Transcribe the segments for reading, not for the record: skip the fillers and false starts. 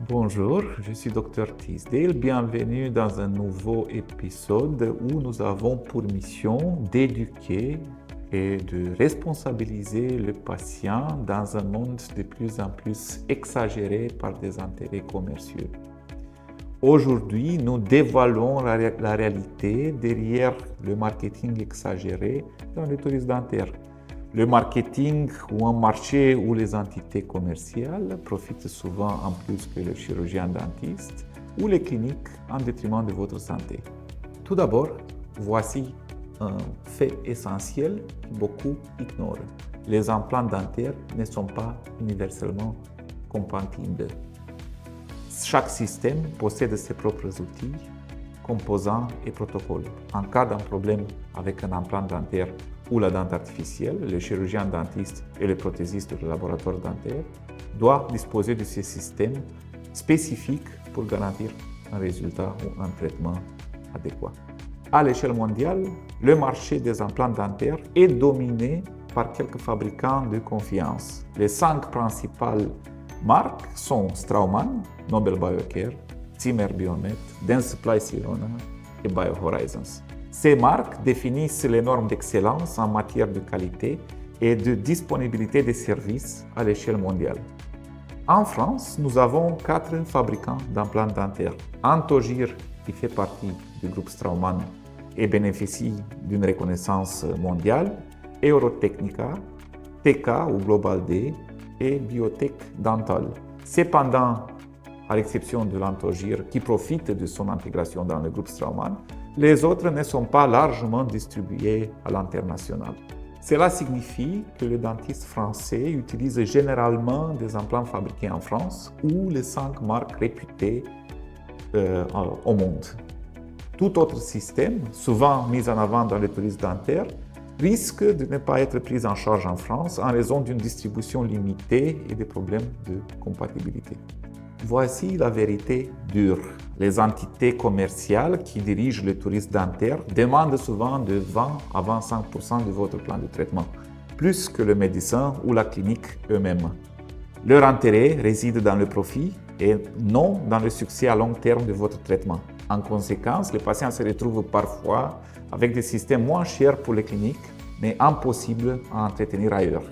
Bonjour, je suis Dr Teasdale. Bienvenue dans un nouveau épisode où nous avons pour mission d'éduquer et de responsabiliser le patient dans un monde de plus en plus exagéré par des intérêts commerciaux. Aujourd'hui, nous dévoilons la réalité derrière le marketing exagéré dans le tourisme dentaire. Le marketing ou un marché où les entités commerciales profitent souvent en plus que le chirurgien dentiste ou les cliniques en détriment de votre santé. Tout d'abord, voici un fait essentiel que beaucoup ignorent. Les implants dentaires ne sont pas universellement compatibles. Chaque système possède ses propres outils, composants et protocoles. En cas d'un problème avec un implant dentaire ou la dent artificielle, le chirurgien dentiste et le prothésiste du laboratoire dentaire doivent disposer de ces systèmes spécifiques pour garantir un résultat ou un traitement adéquat. À l'échelle mondiale, le marché des implants dentaires est dominé par quelques fabricants de confiance. Les 5 principales marques sont Straumann, Nobel Biocare, Zimmer Biomet, Dentsply Sirona et BioHorizons. Ces marques définissent les normes d'excellence en matière de qualité et de disponibilité des services à l'échelle mondiale. En France, nous avons 4 fabricants d'implants dentaires. Antogir, qui fait partie du groupe Straumann et bénéficie d'une reconnaissance mondiale, Eurotechnica, TK ou Global D et Biotech Dental. Cependant, à l'exception de l'Antogir qui profite de son intégration dans le groupe Straumann, les autres ne sont pas largement distribués à l'international. Cela signifie que les dentistes français utilisent généralement des implants fabriqués en France ou les 5 marques réputées au monde. Tout autre système, souvent mis en avant dans le tourisme dentaire, risque de ne pas être pris en charge en France en raison d'une distribution limitée et des problèmes de compatibilité. Voici la vérité dure. Les entités commerciales qui dirigent le tourisme dentaire demandent souvent de 20 à 25% de votre plan de traitement, plus que le médecin ou la clinique eux-mêmes. Leur intérêt réside dans le profit et non dans le succès à long terme de votre traitement. En conséquence, les patients se retrouvent parfois avec des systèmes moins chers pour les cliniques, mais impossibles à entretenir ailleurs.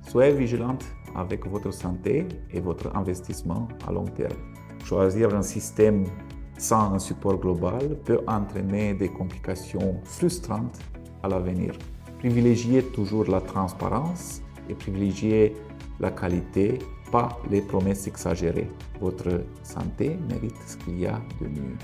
Soyez vigilante avec votre santé et votre investissement à long terme. Choisir un système sans un support global peut entraîner des complications frustrantes à l'avenir. Privilégiez toujours la transparence et privilégiez la qualité, pas les promesses exagérées. Votre santé mérite ce qu'il y a de mieux.